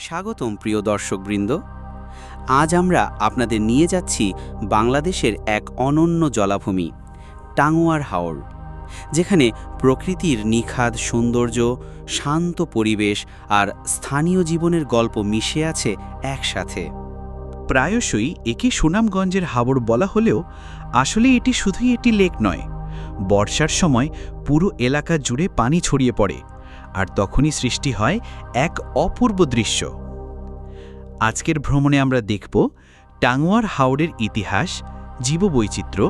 স্বাগতম প্রিয় দর্শকবৃন্দ। আজ আমরা আপনাদের নিয়ে যাচ্ছি বাংলাদেশের এক অনন্য জলাভূমি টাঙ্গুয়ার হাওর, যেখানে প্রকৃতির নিখাদ সৌন্দর্য, শান্ত পরিবেশ আর স্থানীয় জীবনের গল্প মিশে আছে একসাথে। প্রায়শই একে সুনামগঞ্জের হাওর বলা হলেও আসলে এটি শুধুই একটি লেক নয়। বর্ষার সময় পুরো এলাকা জুড়ে পানি ছড়িয়ে পড়ে, আর তখনই সৃষ্টি হয় এক অপূর্ব দৃশ্য। আজকের ভ্রমণে আমরা দেখব টাঙ্গুয়ার হাওরের ইতিহাস, জীববৈচিত্র্য,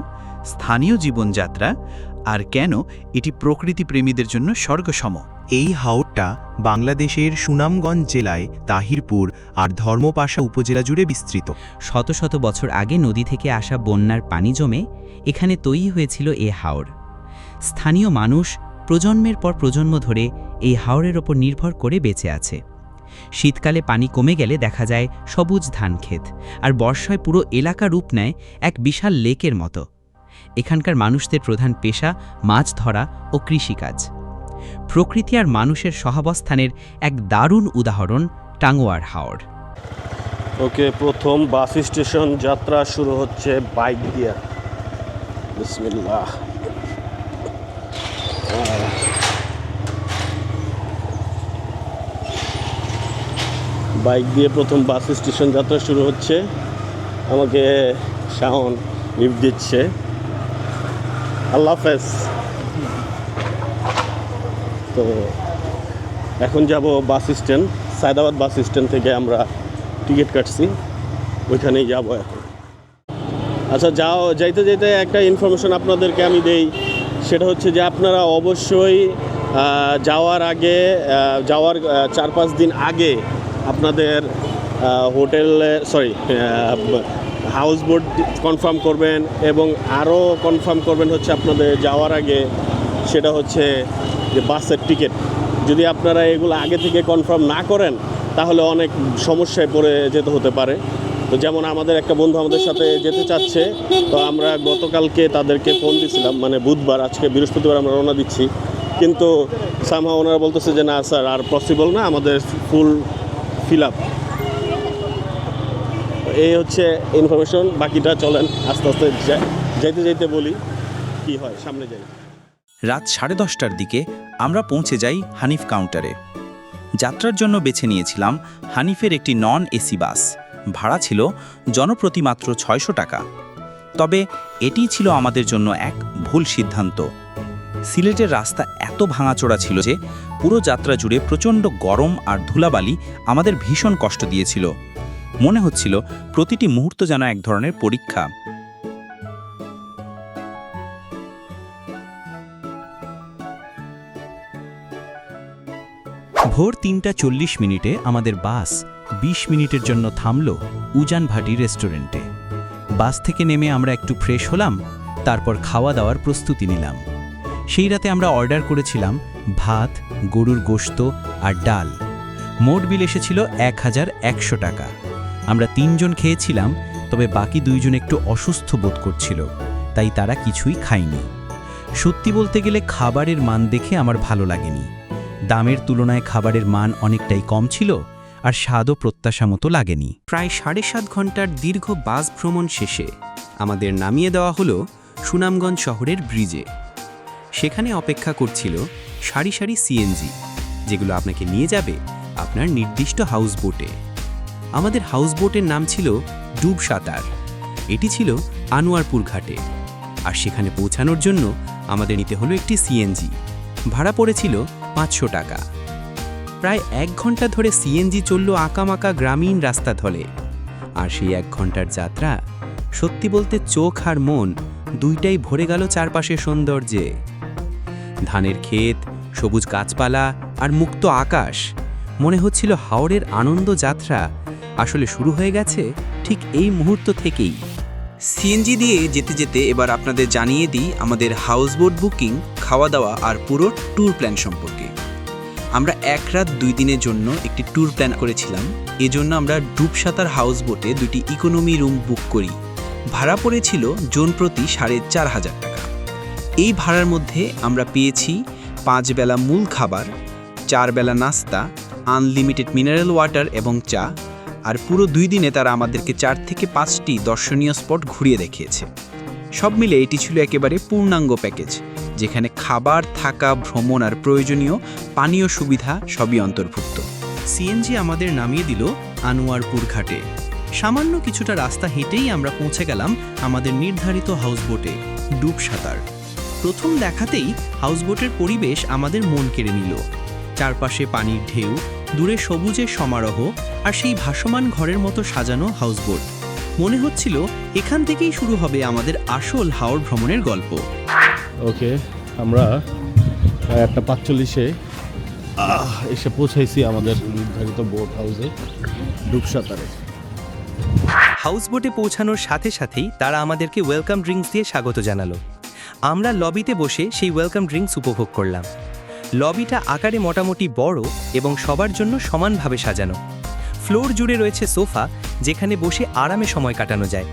স্থানীয় জীবনযাত্রা আর কেন এটি প্রকৃতিপ্রেমীদের জন্য স্বর্গসম। এই হাওরটা বাংলাদেশের সুনামগঞ্জ জেলায় তাহিরপুর আর ধর্মপাশা উপজেলা জুড়ে বিস্তৃত। শত শত বছর আগে নদী থেকে আসা বন্যার পানি জমে এখানে তৈরি হয়েছিল এ হাওর। স্থানীয় মানুষ প্রজন্মের পর প্রজন্ম ধরে এই হাওরের ওপর নির্ভর করে বেঁচে আছে। শীতকালে পানি কমে গেলে দেখা যায় সবুজ ধানক্ষেত, আর বর্ষায় পুরো এলাকা রূপ নেয় এক বিশাল লেকের মতো। এখানকার মানুষদের প্রধান পেশা মাছ ধরা ও কৃষিকাজ। প্রকৃতি আর মানুষের সহাবস্থানের এক দারুণ উদাহরণ টাঙ্গুয়ার হাওর। ওকে, প্রথম বাস স্টেশন যাত্রা শুরু হচ্ছে বাইক দিয়ে। বিসমিল্লাহ। বাইক দিয়ে প্রথম বাস স্টেশন যাত্রা শুরু হচ্ছে। আমাকে শাওন লিফট দিচ্ছে। আল্লাহ হাফেজ। তো এখন যাব bus stand, Sayedabad bus stand থেকে আমরা টিকিট কাটছি, ওইখানেই যাব এখন। আচ্ছা, যাইতে যাইতে একটা ইনফরমেশন আপনাদেরকে আমি দেই, সেটা হচ্ছে যে আপনারা অবশ্যই যাওয়ার 4-5 দিন আগে আপনাদের হাউস বোট কনফার্ম করবেন, এবং আরও কনফার্ম করবেন হচ্ছে আপনাদের যাওয়ার আগে, সেটা হচ্ছে যে বাসের টিকিট। যদি আপনারা এগুলো আগে থেকে কনফার্ম না করেন তাহলে অনেক সমস্যায় পড়ে যেতে হতে পারে। তো যেমন আমাদের একটা বন্ধু আমাদের সাথে যেতে চাচ্ছে, তো আমরা গতকালকে তাদেরকে ফোন দিয়েছিলাম, মানে বুধবার, আজকে বৃহস্পতিবার আমরা রওনা দিচ্ছি, কিন্তু সামহাও ওনারা বলতেছে যে না স্যার, আর পসিবল না, আমাদের ফুল ফিল আপ। এই হচ্ছে ইনফরমেশন। বাকিটা চলেন আস্তে আস্তে যাইতে যাইতে বলি কি হয়, সামনে যাই। রাত 10:30টার দিকে আমরা পৌঁছে যাই হানিফ কাউন্টারে। যাত্রার জন্য বেছে নিয়েছিলাম হানিফের একটি নন এসি বাস। ভাড়া ছিল জনপ্রতি মাত্র 600 টাকা। তবে এটিই ছিল আমাদের জন্য এক ভুল সিদ্ধান্ত। সিলেটের রাস্তা এত ভাঙাচোরা ছিল যে পুরো যাত্রা জুড়ে প্রচণ্ড গরম আর ধুলাবালি আমাদের ভীষণ কষ্ট দিয়েছিল। মনে হচ্ছিল প্রতিটি মুহূর্ত যেন এক ধরনের পরীক্ষা। ভোর 3:40 আমাদের বাস 20 মিনিটের জন্য থামল উজান ভাটি রেস্টুরেন্টে। বাস থেকে নেমে আমরা একটু ফ্রেশ হলাম, তারপর খাওয়া দাওয়ার প্রস্তুতি নিলাম। সেই রাতে আমরা অর্ডার করেছিলাম ভাত, গরুর গোশত আর ডাল। মোট বিল এসেছিল 1100 টাকা। আমরা 3 জন খেয়েছিলাম, তবে বাকি 2 জন একটু অসুস্থ বোধ করছিল, তাই তারা কিছুই খায়নি। সত্যি বলতে গেলে খাবারের মান দেখে আমার ভালো লাগেনি। দামের তুলনায় খাবারের মান অনেকটাই কম ছিল, আর স্বাদও প্রত্যাশা মতো লাগেনি। প্রায় 7.5 ঘন্টার দীর্ঘ বাস ভ্রমণ শেষে আমাদের নামিয়ে দেওয়া হলো সুনামগঞ্জ শহরের ব্রিজে। সেখানে অপেক্ষা করছিল সারি সারি সিএনজি, যেগুলো আপনাকে নিয়ে যাবে আপনার নির্দিষ্ট হাউস বোটে। আমাদের হাউস বোটের নাম ছিল ডুবসাঁতার। এটি ছিল আনোয়ারপুর ঘাটে, আর সেখানে পৌঁছানোর জন্য আমাদের নিতে হলো একটি সিএনজি। ভাড়া পড়েছিল 500 টাকা। প্রায় 1 ঘন্টা ধরে সিএনজি চলল আঁকামাকা গ্রামীণ রাস্তা ধরে। আর সেই 1 ঘন্টার যাত্রা, সত্যি বলতে চোখ আর মন দুইটাই ভরে গেল চারপাশের সৌন্দর্যে। ধানের ক্ষেত, সবুজ গাছপালা আর মুক্ত আকাশ। মনে হচ্ছিল হাওরের আনন্দ যাত্রা আসলে শুরু হয়ে গেছে ঠিক এই মুহূর্ত থেকেই। সিএনজি দিয়ে যেতে যেতে এবার আপনাদের জানিয়ে দিই আমাদের হাউসবোট বুকিং, খাওয়া দাওয়া আর পুরো ট্যুর প্ল্যান সম্পর্কে। আমরা 1 রাত 2 দিনের জন্য একটি ট্যুর প্ল্যান করেছিলাম। এজন্য আমরা ডুবসাঁতার হাউসবোটে 2টি ইকোনমি রুম বুক করি। ভাড়া পড়েছিল জন প্রতি 4500 টাকা। এই ভাড়ার মধ্যে আমরা পেয়েছি 5 বেলা মূল খাবার, 4 বেলা নাস্তা, আনলিমিটেড মিনারেল ওয়াটার এবং চা, আর পুরো 2 দিনে তারা আমাদেরকে 4 থেকে 5টি দর্শনীয় স্পট ঘুরিয়ে দেখিয়েছে। সব মিলে এটি ছিল একেবারে পূর্ণাঙ্গ প্যাকেজ, যেখানে খাবার, থাকা, ভ্রমণ আর প্রয়োজনীয় পানীয় সুবিধা সবই অন্তর্ভুক্ত। সিএনজি আমাদের নামিয়ে দিল আনোয়ারপুর ঘাটে। সামান্য কিছুটা রাস্তা হেঁটেই আমরা পৌঁছে গেলাম আমাদের নির্ধারিত হাউসবোটে, ডুবসাঁতার। প্রথম দেখাতেই হাউসবোটের পরিবেশ আমাদের মন কেড়ে নিল। চারপাশে পানির ঢেউ, দূরে সবুজের সমারোহ আর সেই ভাসমান ঘরের মতো সাজানো হাউসবোট। মনে হচ্ছিল এখান থেকেই শুরু হবে আমাদের আসল হাওর ভ্রমণের গল্প। ওকে, আমরা প্রায় 1:45-এ এসে পৌঁছাইছি আমাদের নির্ধারিত বোট হাউসে, ডুবসাঁতারে। হাউসবোটে পৌঁছানোর সাথে সাথেই তারা আমাদেরকে ওয়েলকাম ড্রিঙ্কস দিয়ে স্বাগত জানালো। আমরা লবিতে বসে সেই ওয়েলকাম ড্রিঙ্কস উপভোগ করলাম। লবিটা আকারে মোটামুটি বড় এবং সবার জন্য সমানভাবে সাজানো। ফ্লোর জুড়ে রয়েছে সোফা, যেখানে বসে আরামে সময় কাটানো যায়,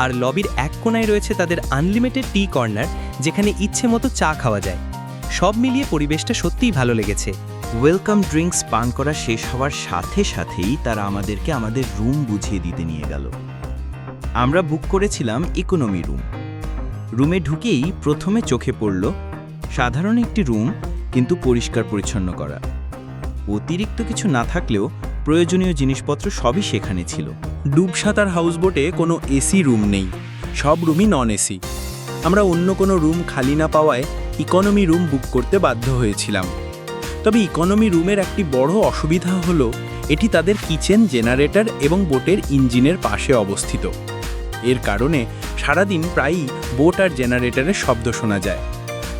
আর লবির এক কোণায় রয়েছে তাদের আনলিমিটেড টি কর্নার, যেখানে ইচ্ছে মতো চা খাওয়া যায়। সব মিলিয়ে পরিবেশটা সত্যিই ভালো লেগেছে। ওয়েলকাম ড্রিঙ্কস পান করা শেষ হওয়ার সাথে সাথেই তারা আমাদেরকে আমাদের রুম বুঝিয়ে দিতে নিয়ে গেল। আমরা বুক করেছিলাম ইকোনমি রুম। রুমে ঢুকেই প্রথমে চোখে পড়ল সাধারণ একটি রুম, কিন্তু পরিষ্কার পরিচ্ছন্ন করা। অতিরিক্ত কিছু না থাকলেও প্রয়োজনীয় জিনিসপত্র সবই সেখানে ছিল। ডুবসাঁতার হাউসবোটে কোনো এসি রুম নেই, সব রুমই নন এসি। আমরা অন্য কোনো রুম খালি না পাওয়ায় ইকোনমি রুম বুক করতে বাধ্য হয়েছিলাম। তবে ইকোনমি রুমের একটি বড় অসুবিধা হলো এটি তাদের কিচেন, জেনারেটর এবং বোটের ইঞ্জিনের পাশে অবস্থিত। এর কারণে সারাদিন প্রায়ই বোট আর জেনারেটরের শব্দ শোনা যায়।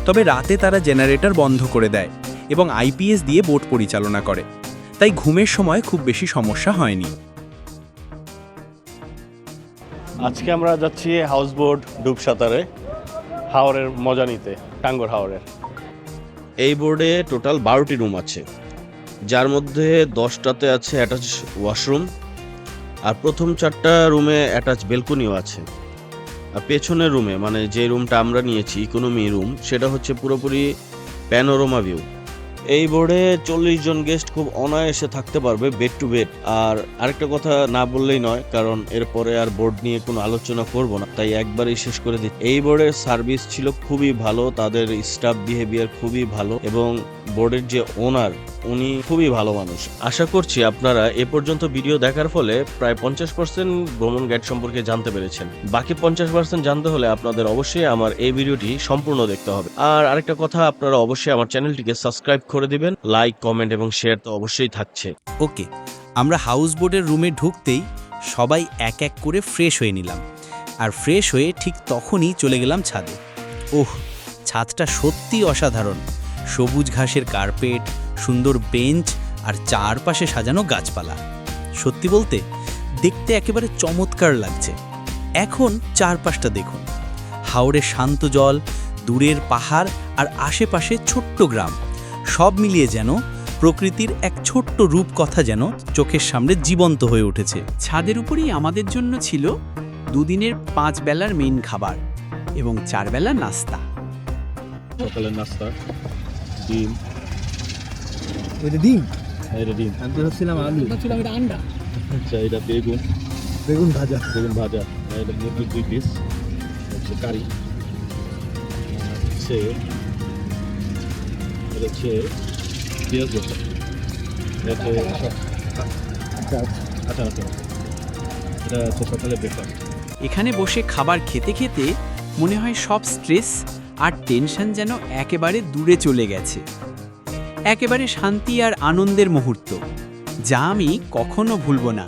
তবে রাতে তারা জেনারেটর বন্ধ করে দেয় এবং আইপিএস দিয়ে বোট পরিচালনা করে, তাই ঘুমের সময় খুব বেশি সমস্যা হয়নি। আজকে আমরা যাচ্ছি হাউসবোট ডুবসাঁতারে, হাওরের মজা নিতে, টাঙ্গর হাওরের। এই বোর্ডে টোটাল 12টি রুম আছে, যার মধ্যে 10টাতে আছে অ্যাটাচ ওয়াশরুম, আর প্রথম 4টা রুমে অ্যাটাচ বেলকনিও আছে। আর পেছনের রুমে, মানে যে রুমটা আমরা নিয়েছি ইকোনমি রুম, সেটা হচ্ছে পুরোপুরি প্যানোরামা ভিউ। এই বোর্ডে 40 জন গেস্ট খুব অনায়াসে থাকতে পারবে, বেড টু বেড। আর আরেকটা কথা না বললেই নয়, কারণ এরপরে আর বোর্ড নিয়ে কোনো আলোচনা করব না, তাই একবারই শেষ করে দিই। এই বোর্ডের সার্ভিস ছিল খুবই ভালো, তাদের স্টাফ বিহেভিয়ার খুবই ভালো, এবং বোর্ডের যে ওনার, উনি খুবই ভালো মানুষ। আশা করছি আপনারা এ পর্যন্ত ভিডিও দেখার ফলে প্রায় 50% ভ্রমণ গাইড সম্পর্কে জানতে পেরেছেন। বাকি 50% জানতে হলে আপনাদের অবশ্যই আমার এই ভিডিওটি সম্পূর্ণ দেখতে হবে। আর আরেকটা কথা, আপনারা অবশ্যই আমার চ্যানেলটিকে সাবস্ক্রাইব করে দিবেন। লাইক, কমেন্ট এবং শেয়ার তো অবশ্যই থাকছে। ওকে, আমরা হাউসবোটের রুমে ঢুকতেই সবাই এক এক করে ফ্রেশ হয়ে নিলাম, আর ফ্রেশ হয়ে ঠিক তখনই চলে গেলাম ছাদে। ওহ, ছাদটা সত্যিই অসাধারণ। সবুজ ঘাসের কার্পেট, সুন্দর বেঞ্চ আর চারপাশে সাজানো গাছপালা। সত্যি বলতে দেখতে একেবারে চমৎকার লাগছে। এখন চারপাশটা দেখুন, হাওরের শান্ত জল, দূরের পাহাড় আর আশেপাশে ছোট্ট গ্রাম, সব মিলিয়ে যেন প্রকৃতির এক ছোট্ট রূপকথা যেন চোখের সামনে জীবন্ত হয়ে উঠেছে। ছাদের উপরেই আমাদের জন্য ছিল 2 দিনের 5 বেলার মেইন খাবার এবং 4 বেলার নাস্তা। সকালের নাস্তা, ডিম। ওইটা ডিম, এটা ডিম। আমি তো ভাবছিলাম আলু, ভাবছিলাম এটা আন্ডা। আচ্ছা, এটা বেগুন, বেগুন ভাজা। বেগুন ভাজা। এটা মুরগির 2 পিস, হচ্ছে কারি। এটা হচ্ছে পেঁয়াজ রসা। এটা হচ্ছে আচ্ছা, এটা হচ্ছে সকালে ব্রেকফাস্ট। এখানে বসে খাবার খেতে খেতে মনে হয় সব স্ট্রেস আর টেনশন যেন একেবারে দূরে চলে গেছে। একেবারে শান্তি আর আনন্দের মুহূর্ত, যা আমি কখনো ভুলবো না।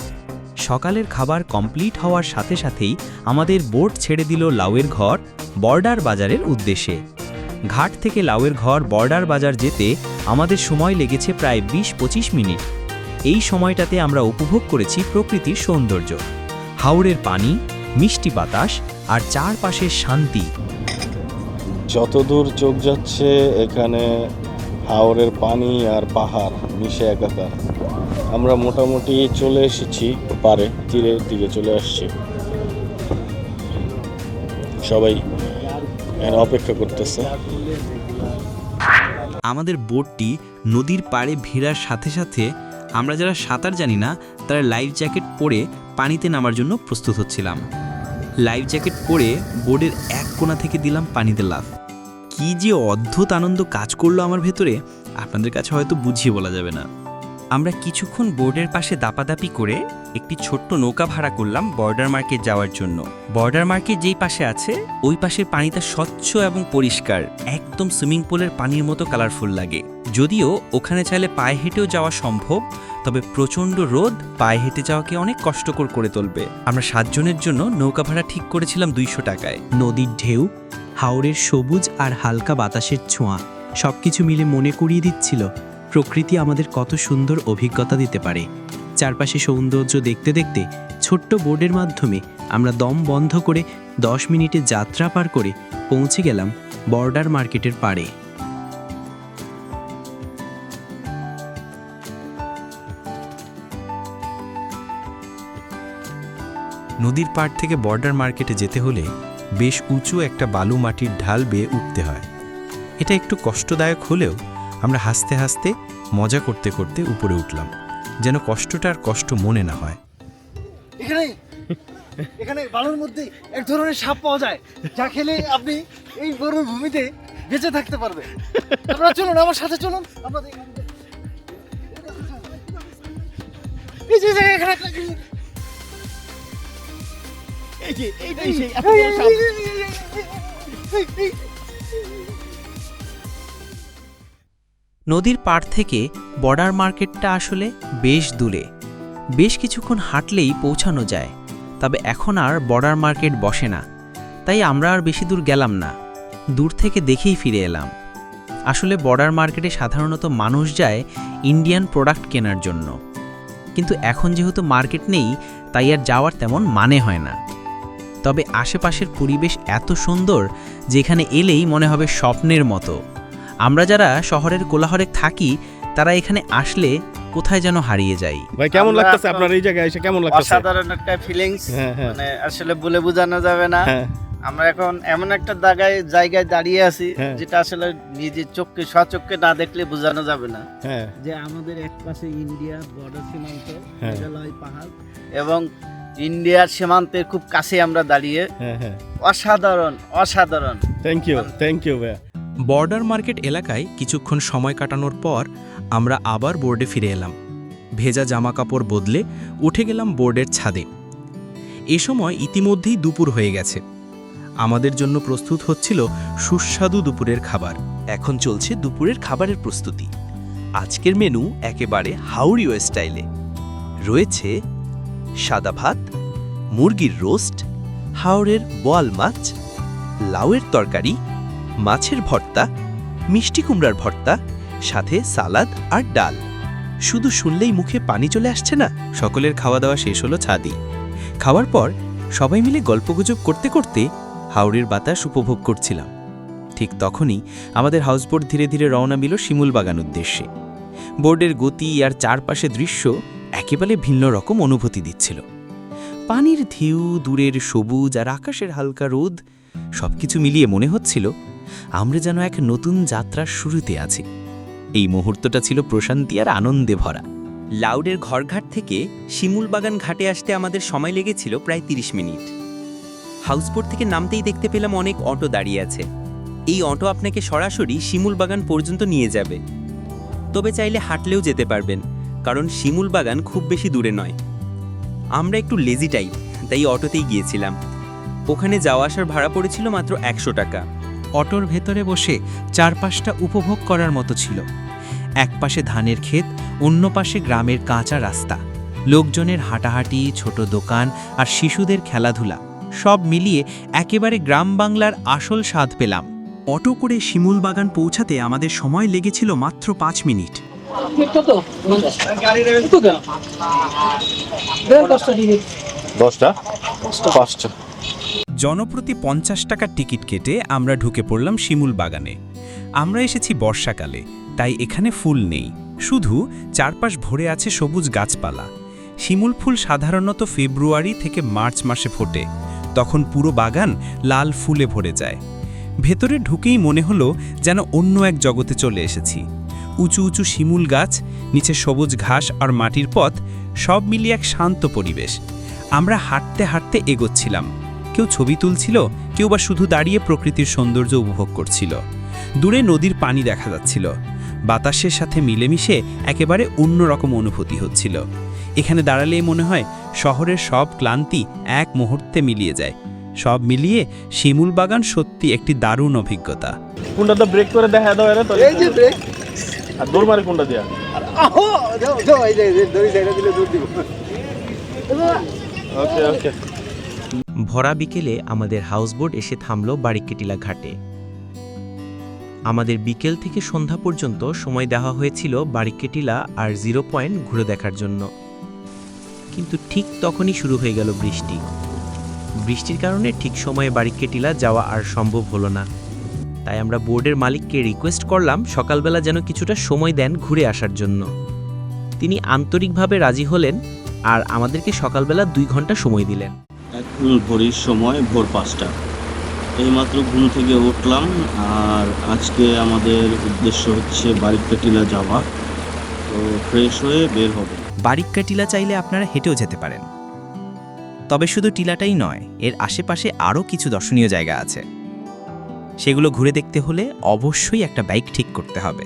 সকালের খাবার কমপ্লিট হওয়ার সাথে সাথেই আমাদের বোট ছেড়ে দিল লাউয়ের ঘর বর্ডার বাজারের উদ্দেশ্যে। ঘাট থেকে লাউয়ের ঘর বর্ডার বাজার যেতে আমাদের সময় লেগেছে প্রায় 20-25 মিনিট। এই সময়টাতে আমরা উপভোগ করেছি প্রকৃতির সৌন্দর্য, হাওরের পানি, মিষ্টি বাতাস আর চারপাশের শান্তি। যতদূর চোখ যাচ্ছে এখানে হাওরের পানি আর পাহাড় মিশে একাকার। আমরা মোটামুটি চলে এসেছি পারে, তীরের দিকে চলে আসছি। সবাই এখানে অপেক্ষা করতেছে। আমাদের বোটটি নদীর পাড়ে ভিড়ার সাথে সাথে আমরা যারা সাঁতার জানি না তারা লাইফ জ্যাকেট পরে পানিতে নামার জন্য প্রস্তুত হচ্ছিলাম। লাইফ জ্যাকেট পরে বোর্ডের এক কোণা থেকে দিলাম পানিতে লাফ। কি যে অদ্ভুত আনন্দ কাজ করলো আমার ভেতরে, আপনাদের কাছে হয়তো বুঝিয়ে বলা যাবে না। আমরা কিছুক্ষণ বোর্ডের পাশে দাপাদাপি করে একটি ছোট্ট নৌকা ভাড়া করলাম বর্ডার মার্কেট যাওয়ার জন্য। বর্ডার মার্কেট যেই পাশে আছে ওই পাশের পানিটা স্বচ্ছ এবং পরিষ্কার, একদম সুইমিং পুলের পানির মতো কালারফুল লাগে। যদিও ওখানে চাইলে পায়ে হেঁটেও যাওয়া সম্ভব, তবে প্রচণ্ড রোদ পায়ে হেঁটে যাওয়াকে অনেক কষ্টকর করে তুলবে। আমরা 7 জনের জন্য নৌকা ভাড়া ঠিক করেছিলাম 200 টাকায়। নদীর ঢেউ, হাওরের সবুজ আর হালকা বাতাসের ছোঁয়া সবকিছু মিলে মনে করিয়ে দিচ্ছিল প্রকৃতি আমাদের কত সুন্দর অভিজ্ঞতা দিতে পারে। চারপাশে সৌন্দর্য দেখতে দেখতে ছোট্ট বোর্ডের মাধ্যমে আমরা দম বন্ধ করে 10 মিনিটে যাত্রা পার করে পৌঁছে গেলাম বর্ডার মার্কেটের পাড়ে। নদীর পাড় থেকে বর্ডার মার্কেটে যেতে হলে বেশ উঁচু একটা বালু মাটির ঢাল বেয়ে উঠতে হয়। এটা একটু কষ্টদায়ক হলেও আমরা হাসতে হাসতে মজা করতে করতে উপরে উঠলাম, যেন কষ্টটা আর কষ্ট মনে না হয়। এখানে বালুর মধ্যে এক ধরনের সাপ পাওয়া যায়, যা খেলে আপনি এই গরুর ভূমিতে বেঁচে থাকতে পারবেন। আপনারা চলুন, আমার সাথে চলুন। আমরা এই যে এখানে এই যে এইটাই সেই এত বড় সাপ। নদীর পাড় থেকে বর্ডার মার্কেটটা আসলে বেশ দূরে, বেশ কিছুক্ষণ হাঁটলেই পৌঁছানো যায়। তবে এখন আর বর্ডার মার্কেট বসে না, তাই আমরা আর বেশি দূর গেলাম না, দূর থেকে দেখেই ফিরে এলাম। আসলে বর্ডার মার্কেটে সাধারণত মানুষ যায় ইন্ডিয়ান প্রোডাক্ট কেনার জন্য, কিন্তু এখন যেহেতু মার্কেট নেই তাই আর যাওয়ার তেমন মানে হয় না। তবে আশেপাশের পরিবেশ এত সুন্দর যেখানে এলেই মনে হবে স্বপ্নের মতো। আমরা যারা শহরের কোলাহলে থাকি তারা এখানে আসলে কোথায় যেন হারিয়ে যাই। ভাই কেমন লাগতেছে আপনার এই জায়গায় এসে? কেমন লাগতেছে? অসাধারণ একটা ফিলিংস, মানে আসলে বলে বোঝানো যাবে না। আমরা এখন এমন একটা জায়গায় দাঁড়িয়ে আছি যেটা আসলে নিজের চোখে স্বচক্ষে না দেখলে বোঝানো যাবে না। যে আমাদের এক পাশে ইন্ডিয়া বর্ডার সীমান্ত, মেঘালয় পাহাড় এবং ইন্ডিয়ার সীমান্তের খুব কাছে আমরা দাঁড়িয়ে। অসাধারণ অসাধারণ। থ্যাংক ইউ ভাইয়া। বর্ডার মার্কেট এলাকায় কিছুক্ষণ সময় কাটানোর পর আমরা আবার বোর্ডে ফিরে এলাম। ভেজা জামা কাপড় বদলে উঠে গেলাম বোর্ডের ছাদে। এ সময় ইতিমধ্যেই দুপুর হয়ে গেছে। আমাদের জন্য প্রস্তুত হচ্ছিল সুস্বাদু দুপুরের খাবার। এখন চলছে দুপুরের খাবারের প্রস্তুতি। আজকের মেনু একেবারে হাওড়ীয় স্টাইলে। রয়েছে সাদা ভাত, মুরগির রোস্ট, হাওড়ের বোয়াল মাছ, লাউয়ের তরকারি, মাছের ভর্তা, মিষ্টি কুমড়ার ভর্তা, সাথে সালাদ আর ডাল। শুধু শুনলেই মুখে পানি চলে আসছে না? সকলের খাওয়া দাওয়া শেষ হলো ছাদে। খাওয়ার পর সবাই মিলে গল্পগুজব করতে করতে হাওড়ের বাতাস উপভোগ করছিলাম। ঠিক তখনই আমাদের হাউসবোট ধীরে ধীরে রওনা দিল শিমুল বাগান উদ্দেশ্যে। বোর্ডের গতি আর চারপাশে দৃশ্য একেবারে ভিন্ন রকম অনুভূতি দিচ্ছিল। পানির ঢেউ, দূরের সবুজ আর আকাশের হালকা রোদ সবকিছু মিলিয়ে মনে হচ্ছিল আমরা যেন এক নতুন যাত্রার শুরুতে আছি। এই মুহূর্তটা ছিল প্রশান্তি আর আনন্দে ভরা। লাউডের ঘরঘাট থেকে শিমুল বাগান ঘাটে আসতে আমাদের সময় লেগেছিল প্রায় 30 মিনিট। হাউসবোট থেকে নামতেই দেখতে পেলাম অনেক অটো দাঁড়িয়ে আছে। এই অটো আপনাকে সরাসরি শিমুল বাগান পর্যন্ত নিয়ে যাবে, তবে চাইলে হাঁটলেও যেতে পারবেন, কারণ শিমুল বাগান খুব বেশি দূরে নয়। আমরা একটু লেজি টাইপ, তাই অটোতেই গিয়েছিলাম। ওখানে যাওয়া আসার ভাড়া পড়েছিল মাত্র 100 টাকা। অটোর ভেতরে বসে চারপাশটা উপভোগ করার মতো ছিল। এক পাশে ধানের ক্ষেত, অন্য পাশে গ্রামের কাঁচা রাস্তা, লোকজনের হাঁটাহাঁটি, ছোট দোকান আর শিশুদের খেলাধুলা সব মিলিয়ে একেবারে গ্রাম বাংলার আসল স্বাদ পেলাম। অটো করে শিমুল বাগান পৌঁছাতে আমাদের সময় লেগেছিল মাত্র 5 মিনিট। জনপ্রতি 50 টাকার টিকিট কেটে আমরা ঢুকে পড়লাম শিমুল বাগানে। আমরা এসেছি বর্ষাকালে, তাই এখানে ফুল নেই, শুধু চারপাশ ভরে আছে সবুজ গাছপালা। শিমুল ফুল সাধারণত ফেব্রুয়ারি থেকে মার্চ মাসে ফোটে, তখন পুরো বাগান লাল ফুলে ভরে যায়। ভেতরে ঢুকেই মনে হলো যেন অন্য এক জগতে চলে এসেছি। উঁচু উঁচু শিমুল গাছ, নিচে সবুজ ঘাস আর মাটির পথ, সব মিলিয়ে এক শান্ত পরিবেশ। আমরা হাঁটতে হাঁটতে এগোচ্ছিলাম। কেউ ছবি তুলছিল, কেউ বা শুধু দাঁড়িয়ে প্রকৃতির সৌন্দর্য উপভোগ করছিল। দূরে নদীর পানি দেখা যাচ্ছিল, বাতাসের সাথে মিলেমিশে একেবারে অন্যরকম অনুভূতি হচ্ছিল। এখানে দাঁড়ালেই মনে হয় শহরের সব ক্লান্তি এক মুহূর্তে মিলিয়ে যায়। সব মিলিয়ে শিমুল বাগান সত্যি একটি দারুণ অভিজ্ঞতা। কোনটাতে ব্রেক করে দেখা দাও এরা তো, এই যে ব্রেক, আর দৌড় মারে কোনটা দিয়া? আহো যাও যাও, এই যে দড়ি জায়গা দিলে দৌড় দিব। ওকে ওকে। ভরা বিকেলে আমাদের হাউসবোট এসে থামলো বারিকটিলা ঘাটে। আমাদের বিকেল থেকে সন্ধ্যা পর্যন্ত সময় দেওয়া হয়েছিল বারিকটিলা আর 0 পয়েন্ট ঘুরে দেখার জন্য। কিন্তু ঠিক তখনই শুরু হয়ে গেল বৃষ্টি। বৃষ্টির কারণে ঠিক সময়ে বারিকটিলা যাওয়া আর সম্ভব হলো না। তাই আমরা বোর্ডের মালিককে রিকোয়েস্ট করলাম সকালবেলা যেন কিছুটা সময় দেন ঘুরে আসার জন্য। তিনি আন্তরিকভাবে রাজি হলেন আর আমাদেরকে সকালবেলা 2 ঘন্টা সময় দিলেন। এখন ঘড়ির সময় ভোর 5টা। এইমাত্র ঘুম থেকে উঠলাম, আর আজকে আমাদের উদ্দেশ্য হচ্ছে বারিকটিলা যাওয়া। তো ফ্রেশ হয়ে বের হব। বারিক্কা টিলা চাইলে আপনারা হেঁটেও যেতে পারেন। তবে শুধু টিলাটাই নয়, এর আশেপাশে আরও কিছু দর্শনীয় জায়গা আছে। সেগুলো ঘুরে দেখতে হলে অবশ্যই একটা বাইক ঠিক করতে হবে,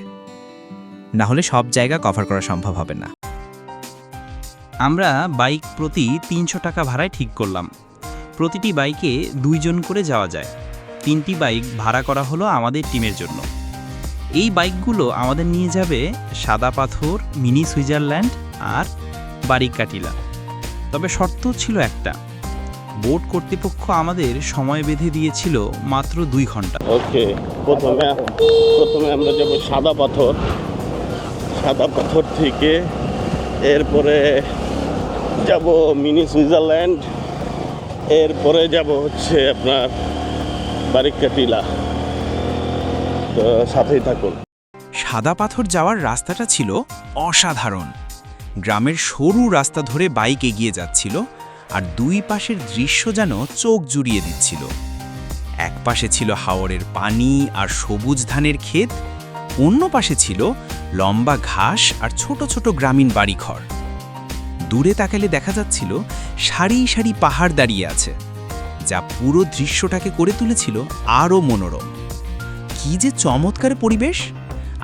না হলে সব জায়গা কভার করা সম্ভব হবে না। আমরা বাইক প্রতি 300 টাকা ভাড়ায় ঠিক করলাম। প্রতিটি বাইকে 2 জন করে যাওয়া যায়। 3টি বাইক ভাড়া করা হলো আমাদের টিমের জন্য। এই বাইকগুলো আমাদের নিয়ে যাবে সাদা পাথর, মিনি সুইজারল্যান্ড আর বারিক্কা টিলা। তবে শর্ত ছিল একটা, বোট কর্তৃপক্ষ আমাদের সময় বেঁধে দিয়েছিল মাত্র 2 ঘন্টা। ওকে, প্রথমে আমরা যাব সাদা পাথর। সাদা পাথর থেকে এরপরে যাব মিনি সুইজারল্যান্ড, এরপরে যাব হচ্ছে আপনার বারিক্কা টিলা। তো সাথেই থাকুন। সাদা পাথর যাওয়ার রাস্তাটা ছিল অসাধারণ। গ্রামের সরু রাস্তা ধরে বাইক এগিয়ে যাচ্ছিল, আর 2 পাশের দৃশ্য যেন চোখ জুড়িয়ে দিচ্ছিল। এক পাশে ছিল হাওরের পানি আর সবুজ ধানের ক্ষেত, অন্য পাশে ছিল লম্বা ঘাস আর ছোট ছোট গ্রামীণ বাড়িঘর। দূরে তাকালে দেখা যাচ্ছিল সারি সারি পাহাড় দাঁড়িয়ে আছে, যা পুরো দৃশ্যটাকে করে তুলেছিল আরও মনোরম। কি যে চমৎকার পরিবেশ,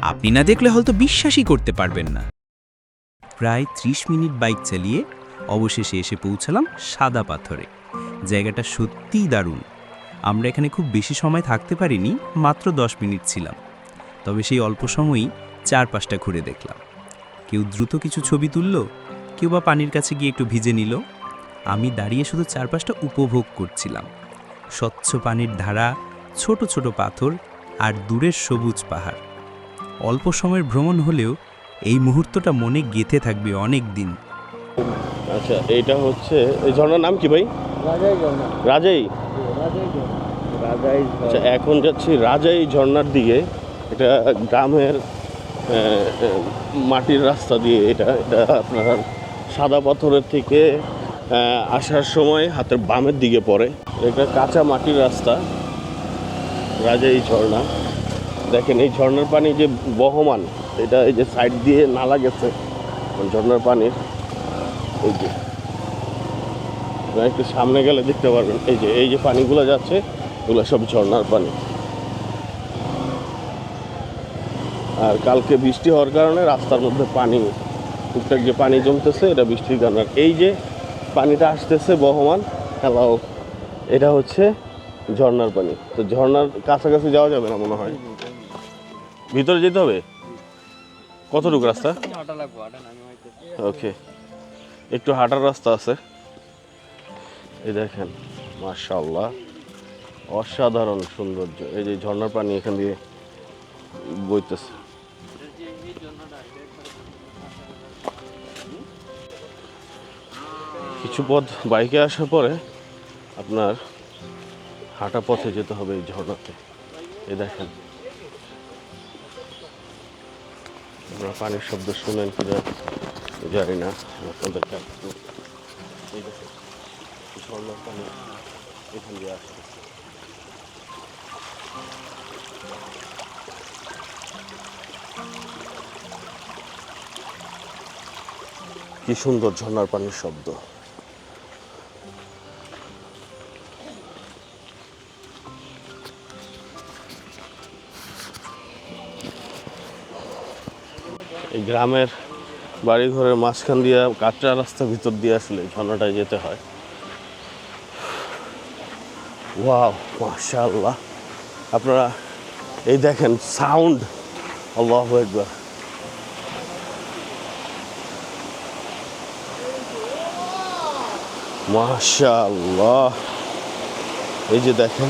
আপনি না দেখলে হয়তো বিশ্বাসই করতে পারবেন না। প্রায় 30 মিনিট বাইক চালিয়ে অবশেষে এসে পৌঁছালাম সাদা পাথরে। জায়গাটা সত্যিই দারুণ। আমরা এখানে খুব বেশি সময় থাকতে পারিনি, মাত্র 10 মিনিট ছিলাম। তবে সেই অল্প সময়ই চারপাশটা ঘুরে দেখলাম। কেউ দ্রুত কিছু ছবি তুলল, কেউ বা পানির কাছে গিয়ে একটু ভিজে নিল। আমি দাঁড়িয়ে শুধু চারপাশটা উপভোগ করছিলাম। স্বচ্ছ পানির ধারা, ছোট ছোট পাথর আর দূরের সবুজ পাহাড়। অল্প সময়ের ভ্রমণ হলেও এই মুহূর্তটা মনে গেঁথে থাকবে অনেক দিন। আচ্ছা, এইটা হচ্ছে, এই ঝর্ণার নাম কি ভাই? রাজাই। আচ্ছা, এখন যাচ্ছি রাজাই ঝর্ণার দিকে। এটা গ্রামের মাটির রাস্তা দিয়ে। এটা আপনার সাদা পাথরের থেকে আসার সময় হাতের বামের দিকে পড়ে। এটা কাঁচা মাটির রাস্তা, রাজাই ঝর্ণা। দেখেন এই ঝর্ণার পানি যে বহমান, এটা এই যে সাইড দিয়ে নালা গেছে ঝর্ণার পানির। এই যে একটু সামনে গেলে দেখতে পারবেন, এই যে পানিগুলো যাচ্ছে, এগুলো সব ঝর্ণার পানি। আর কালকে বৃষ্টি হওয়ার কারণে রাস্তার মধ্যে পানি, টুকটাক যে পানি জমতেছে, এটা বৃষ্টির কারণে। এই যে পানিটা আসতেছে বহমান, হ্যালো, এটা হচ্ছে ঝর্ণার পানি। তো ঝর্ণার কাছাকাছি যাওয়া যাবে না মনে হয়, ভিতরে যেতে হবে। কতটুকু রাস্তা? ওকে, একটু হাঁটার রাস্তা আছে। এই দেখেন, মাশাআল্লাহ, অসাধারণ সৌন্দর্য। এই যে ঝর্ণার পানি এখান দিয়ে বইতেছে। কিছু পথ বাইকে আসার পরে আপনার হাঁটা পথে যেতে হবে এই ঝর্ণাতে। এই দেখেন, আপনারা পানির শব্দ শুনেন কিনা জানি না, আপনাদেরকে এই দেখেন ঝর্ণার পানি এখান দিয়ে আসছে। কি সুন্দর ঝর্ণার পানির শব্দ। এই গ্রামের বাড়িঘরের মাঝখান দিয়ে কাঁচা রাস্তার ভিতর দিয়ে আসলে ঝর্ণাটায় যেতে হয়। ওয়াও, মাশাআল্লাহ। আপনারা এই দেখেন সাউন্ড, আল্লাহু আকবার। মাশাআল্লাহ, এই যে দেখেন,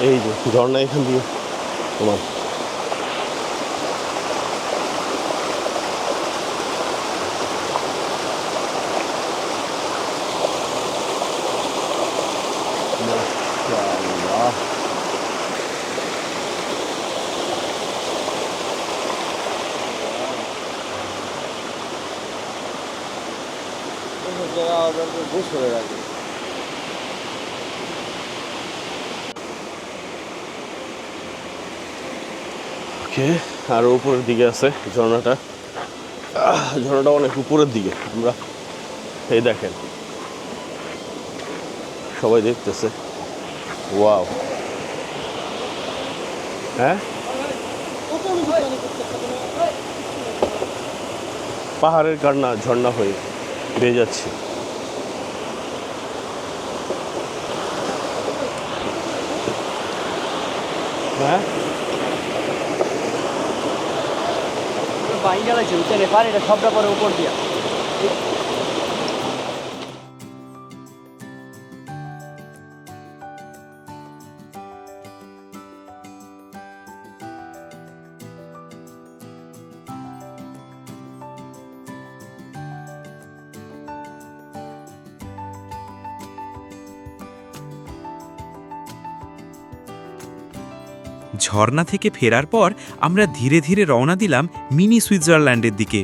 এই যে ঝর্ণা এখান দিয়ে তোমার ওকে, আরো উপরের দিকে আছে ঝর্ণাটা। ঝর্ণাটা অনেক উপরের দিকে। আমরা এই দেখেন, সবাই দেখতেছে। ওয়াও, হ্যাঁ, পাহাড়ের কান্না ঝর্ণা হয়ে বেয়ে যাচ্ছে। হ্যাঁ, সবটা পরে উপর দিয়া ঝর্ণা থেকে ফেরার পর আমরা ধীরে ধীরে রওনা দিলাম মিনি সুইজারল্যান্ডের দিকে।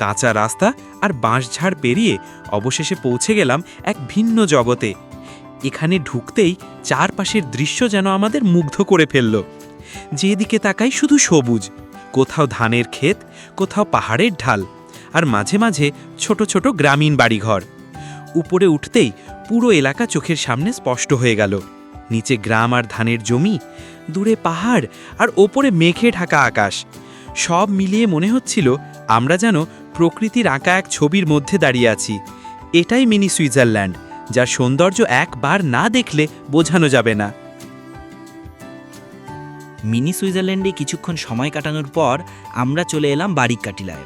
কাঁচা রাস্তা আর বাঁশঝাড় পেরিয়ে অবশেষে পৌঁছে গেলাম এক ভিন্ন জগতে। এখানে ঢুকতেই চারপাশের দৃশ্য যেন আমাদের মুগ্ধ করে ফেলল। যেদিকে তাকাই শুধু সবুজ, কোথাও ধানের ক্ষেত, কোথাও পাহাড়ের ঢাল, আর মাঝে মাঝে ছোট ছোট গ্রামীণ বাড়িঘর। উপরে উঠতেই পুরো এলাকা চোখের সামনে স্পষ্ট হয়ে গেল। নিচে গ্রাম আর ধানের জমি, দূরে পাহাড় আর ওপরে মেঘে ঢাকা আকাশ। সব মিলিয়ে মনে হচ্ছিল আমরা যেন প্রকৃতির আঁকা এক ছবির মধ্যে দাঁড়িয়ে আছি। এটাই মিনি সুইজারল্যান্ড, যার সৌন্দর্য একবার না দেখলে বোঝানো যাবে না। মিনি সুইজারল্যান্ডে কিছুক্ষণ সময় কাটানোর পর আমরা চলে এলাম বারিককাটিলায়।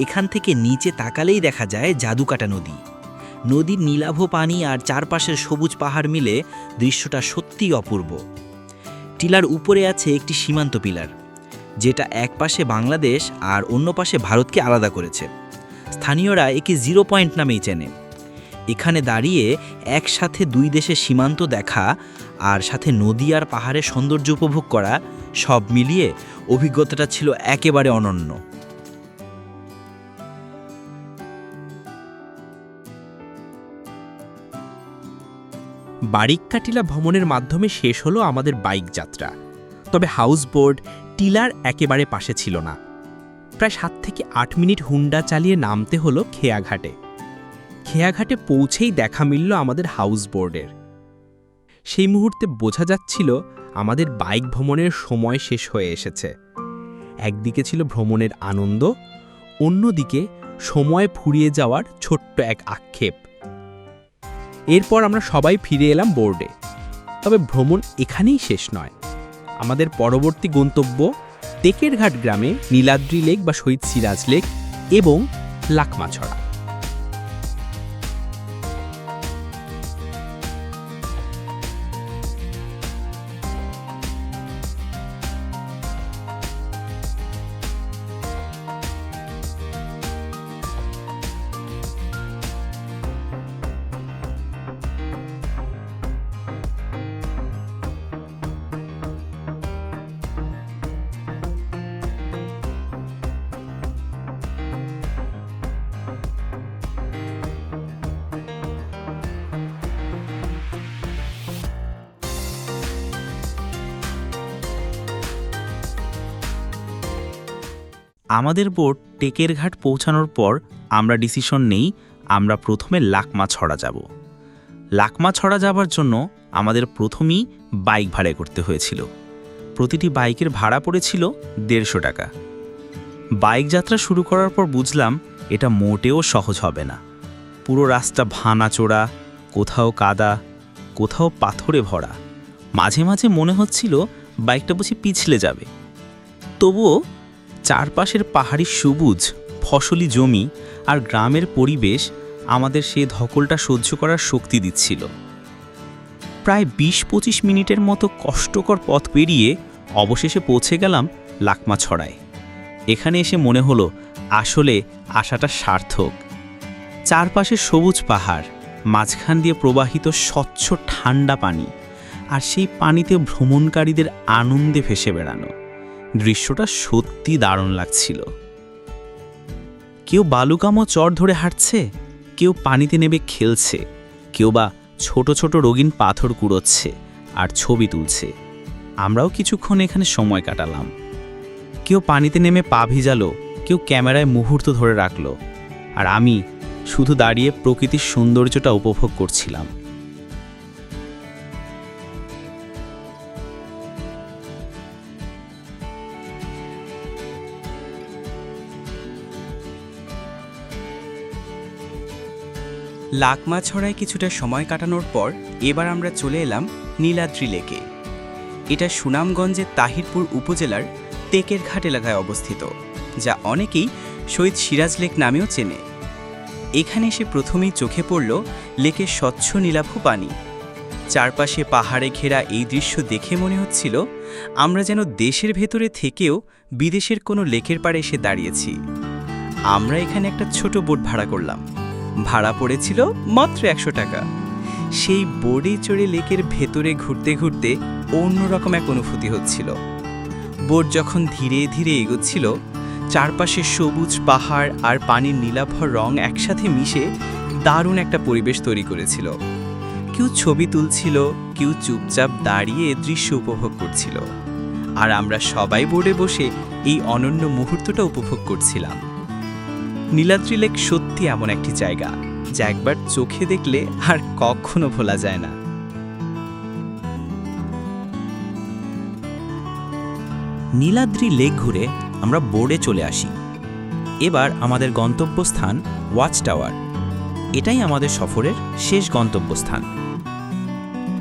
এখান থেকে নিচে তাকালেই দেখা যায় জাদুকাটা নদী। নদীর নীলাভ পানি আর চারপাশের সবুজ পাহাড় মিলে দৃশ্যটা সত্যিই অপূর্ব। টিলার উপরে আছে একটি সীমান্ত পিলার, যেটা এক পাশে বাংলাদেশ আর অন্য পাশে ভারতকে আলাদা করেছে। স্থানীয়রা একে 0 পয়েন্ট নামেই চেনে। এখানে দাঁড়িয়ে একসাথে দুই দেশের সীমান্ত দেখা আর সাথে নদী আর পাহাড়ের সৌন্দর্য উপভোগ করা, সব মিলিয়ে অভিজ্ঞতাটা ছিল একেবারে অনন্য। বারিককাটিলা ভ্রমণের মাধ্যমে শেষ হলো আমাদের বাইক যাত্রা। তবে হাউসবোট টিলার একেবারে পাশে ছিল না। প্রায় 7 থেকে 8 মিনিট হুন্ডা চালিয়ে নামতে হলো খেয়াঘাটে। খেয়াঘাটে পৌঁছেই দেখা মিলল আমাদের হাউসবোটের। সেই মুহূর্তে বোঝা যাচ্ছিল আমাদের বাইক ভ্রমণের সময় শেষ হয়ে এসেছে। একদিকে ছিল ভ্রমণের আনন্দ, অন্যদিকে সময় ফুরিয়ে যাওয়ার ছোট্ট এক আক্ষেপ। এরপর আমরা সবাই ফিরে এলাম বোর্ডে। তবে ভ্রমণ এখানেই শেষ নয়। আমাদের পরবর্তী গন্তব্য টেকেরঘাট গ্রামে নীলাদ্রি লেক বা শহীদ সিরাজ লেক এবং লাকমাছড়া। আমাদের বোট টেকের ঘাট পৌঁছানোর পর আমরা ডিসিশন নেই আমরা প্রথমে লাকমাছড়া যাব। লাকমাছড়া যাবার জন্য আমাদের প্রথমেই বাইক ভাড়া করতে হয়েছিল। প্রতিটি বাইকের ভাড়া পড়েছিল 150 টাকা। বাইক যাত্রা শুরু করার পর বুঝলাম এটা মোটেও সহজ হবে না। পুরো রাস্তা ভাঙাচোরা, কোথাও কাদা, কোথাও পাথরে ভরা। মাঝে মাঝে মনে হচ্ছিল বাইকটা বুঝি পিছলে যাবে। তবুও চারপাশের পাহাড়ি সবুজ ফসলি জমি আর গ্রামের পরিবেশ আমাদের সেই ধকলটা সহ্য করার শক্তি দিচ্ছিল। প্রায় 20-25 মিনিটের মতো কষ্টকর পথ পেরিয়ে অবশেষে পৌঁছে গেলাম লাকমাছড়ায়। এখানে এসে মনে হলো আসলে আশাটা সার্থক। চারপাশে সবুজ পাহাড়, মাঝখান দিয়ে প্রবাহিত স্বচ্ছ ঠান্ডা পানি, আর সেই পানিতে ভ্রমণকারীদের আনন্দে ভেসে বেড়ানো। দৃশ্যটা সত্যি দারুণ লাগছিল। কেউ বালুকামো চর ধরে হাঁটছে, কেউ পানিতে নেমে খেলছে, কেউ বা ছোট ছোট রঙিন পাথর কুড়োচ্ছে আর ছবি তুলছে। আমরাও কিছুক্ষণ এখানে সময় কাটালাম। কেউ পানিতে নেমে পা ভিজালো, কেউ ক্যামেরায় মুহূর্ত ধরে রাখলো, আর আমি শুধু দাঁড়িয়ে প্রকৃতির সৌন্দর্যটা উপভোগ করছিলাম। লাকমাছড়ায় কিছুটা সময় কাটানোর পর এবার আমরা চলে এলাম নীলাদ্রি লেকে। এটা সুনামগঞ্জের তাহিরপুর উপজেলার টেকের ঘাট এলাকায় অবস্থিত, যা অনেকেই শহীদ সিরাজ লেক নামেও চেনে। এখানে এসে প্রথমেই চোখে পড়ল লেকের স্বচ্ছ নীলাভ পানি। চারপাশে পাহাড়ে ঘেরা এই দৃশ্য দেখে মনে হচ্ছিল আমরা যেন দেশের ভেতরে থেকেও বিদেশের কোনো লেকের পাড়ে এসে দাঁড়িয়েছি। আমরা এখানে একটা ছোট বোট ভাড়া করলাম। ভাড়া পড়েছিল মাত্র 100 টাকা। সেই বোটে চড়ে লেকের ভেতরে ঘুরতে ঘুরতে অন্যরকম এক অনুভূতি হচ্ছিল। বোট যখন ধীরে ধীরে এগোচ্ছিল, চারপাশে সবুজ পাহাড় আর পানির নীলাভ রং একসাথে মিশে দারুণ একটা পরিবেশ তৈরি করেছিল। কেউ ছবি তুলছিল, কেউ চুপচাপ দাঁড়িয়ে দৃশ্য উপভোগ করছিল, আর আমরা সবাই বোটে বসে এই অনন্য মুহূর্তটা উপভোগ করছিলাম। নীলাদ্রি লেক সত্যি এমন একটি জায়গা যা একবার চোখে দেখলে আর কখনো ভোলা যায় না। নীলাদ্রি লেক ঘুরে আমরা বোর্ডে চলে আসি। এবার আমাদের গন্তব্যস্থান ওয়াচ টাওয়ার। এটাই আমাদের সফরের শেষ গন্তব্যস্থান।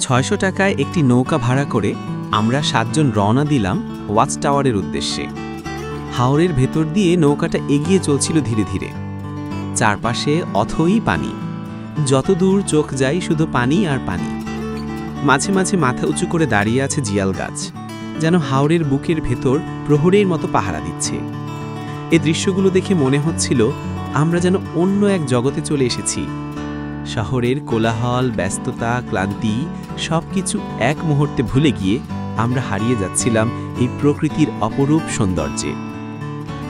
600 টাকায় একটি নৌকা ভাড়া করে আমরা 7 জন রওনা দিলাম ওয়াচ টাওয়ারের উদ্দেশ্যে। হাওরের ভেতর দিয়ে নৌকাটা এগিয়ে চলছিল ধীরে ধীরে। চারপাশে অথই পানি, যত দূর চোখ যায় শুধু পানি আর পানি। মাঝে মাঝে মাথা উঁচু করে দাঁড়িয়ে আছে জিয়াল গাছ, যেন হাওরের বুকের ভেতর প্রহরীর মতো পাহারা দিচ্ছে। এই দৃশ্যগুলো দেখে মনে হচ্ছিল আমরা যেন অন্য এক জগতে চলে এসেছি। শহরের কোলাহল, ব্যস্ততা, ক্লান্তি সবকিছু এক মুহূর্তে ভুলে গিয়ে আমরা হারিয়ে যাচ্ছিলাম এই প্রকৃতির অপরূপ সৌন্দর্যে।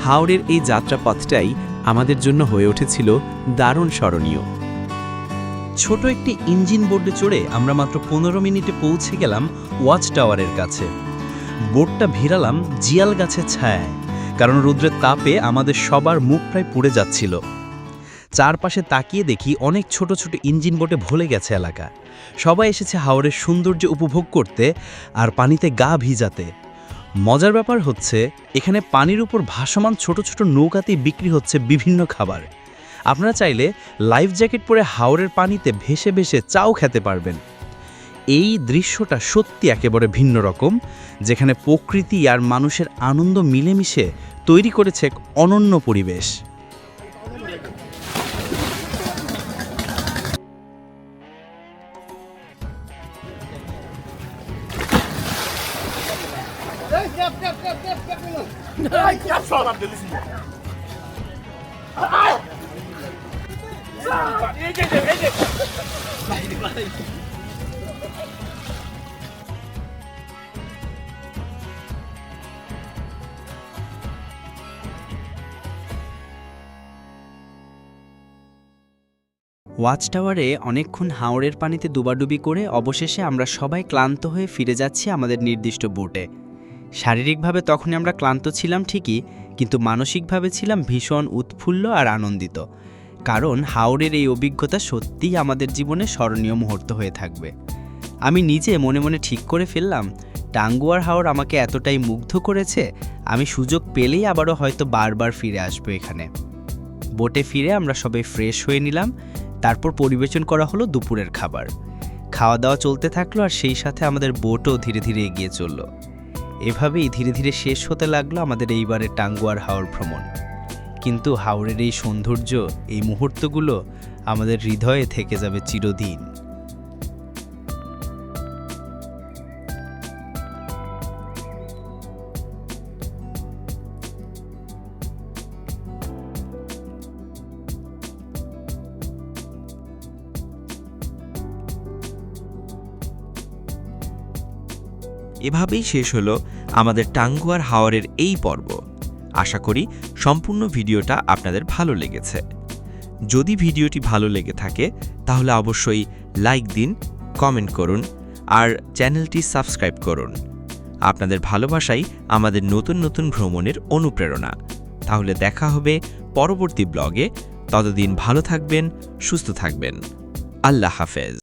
হাওরের এই যাত্রাপথটাই আমাদের জন্য হয়ে উঠেছিল দারুণ স্মরণীয়। ছোট একটি ইঞ্জিন বোটে চড়ে আমরা মাত্র 15 মিনিটে পৌঁছে গেলাম ওয়াচ টাওয়ারের কাছে। বোটটা ভিড়ালাম জিয়াল গাছের ছায়ায়, কারণ রৌদ্রের তাপে আমাদের সবার মুখ প্রায় পুড়ে যাচ্ছিল। চারপাশে তাকিয়ে দেখি অনেক ছোট ছোট ইঞ্জিন বোটে ভরে গেছে এলাকা। সবাই এসেছে হাওরের সৌন্দর্য উপভোগ করতে আর পানিতে গা ভিজাতে। মজার ব্যাপার হচ্ছে এখানে পানির উপর ভাসমান ছোট ছোট নৌকাতেই বিক্রি হচ্ছে বিভিন্ন খাবার। আপনারা চাইলে লাইফ জ্যাকেট পরে হাওরের পানিতে ভেসে ভেসে চাও খেতে পারবেন। এই দৃশ্যটা সত্যি একেবারে ভিন্ন রকম, যেখানে প্রকৃতি আর মানুষের আনন্দ মিলেমিশে তৈরি করেছে এক অনন্য পরিবেশ। ওয়াচ টাওয়ারে অনেকক্ষণ হাওরের পানিতে ডুবাডুবি করে অবশেষে আমরা সবাই ক্লান্ত হয়ে ফিরে যাচ্ছি আমাদের নির্দিষ্ট বোটে। শারীরিকভাবে তখনই আমরা ক্লান্ত ছিলাম ঠিকই, কিন্তু মানসিকভাবে ছিলাম ভীষণ উৎফুল্ল আর আনন্দিত, কারণ হাওরের এই অভিজ্ঞতা সত্যিই আমাদের জীবনে স্মরণীয় মুহূর্ত হয়ে থাকবে। আমি নিজে মনে মনে ঠিক করে ফেললাম, টাঙ্গুয়ার হাওর আমাকে এতটাই মুগ্ধ করেছে, আমি সুযোগ পেলেই আবারও হয়তো বারবার ফিরে আসবো এখানে। বোটে ফিরে আমরা সবাই ফ্রেশ হয়ে নিলাম, তারপর পরিবেশন করা হলো দুপুরের খাবার। খাওয়া দাওয়া চলতে থাকলো আর সেই সাথে আমাদের বোটও ধীরে ধীরে এগিয়ে চলল। এভাবেই ধীরে ধীরে শেষ হতে লাগলো আমাদের এইবারের টাঙ্গুয়ার হাওর ভ্রমণ। কিন্তু হাওরের এই সৌন্দর্য, এই মুহূর্তগুলো আমাদের হৃদয়ে থেকে যাবে চিরদিন। এভাবেই শেষ হলো আমাদের টাঙ্গুয়ার হাওরের এই পর্ব। আশা করি সম্পূর্ণ ভিডিওটা আপনাদের ভালো লেগেছে। যদি ভিডিওটি ভালো লেগে থাকে তাহলে অবশ্যই লাইক দিন, কমেন্ট করুন আর চ্যানেলটি সাবস্ক্রাইব করুন। আপনাদের ভালোবাসাই আমাদের নতুন নতুন ভ্রমণের অনুপ্রেরণা। তাহলে দেখা হবে পরবর্তী ব্লগে। ততদিন ভালো থাকবেন, সুস্থ থাকবেন। আল্লাহ হাফেজ।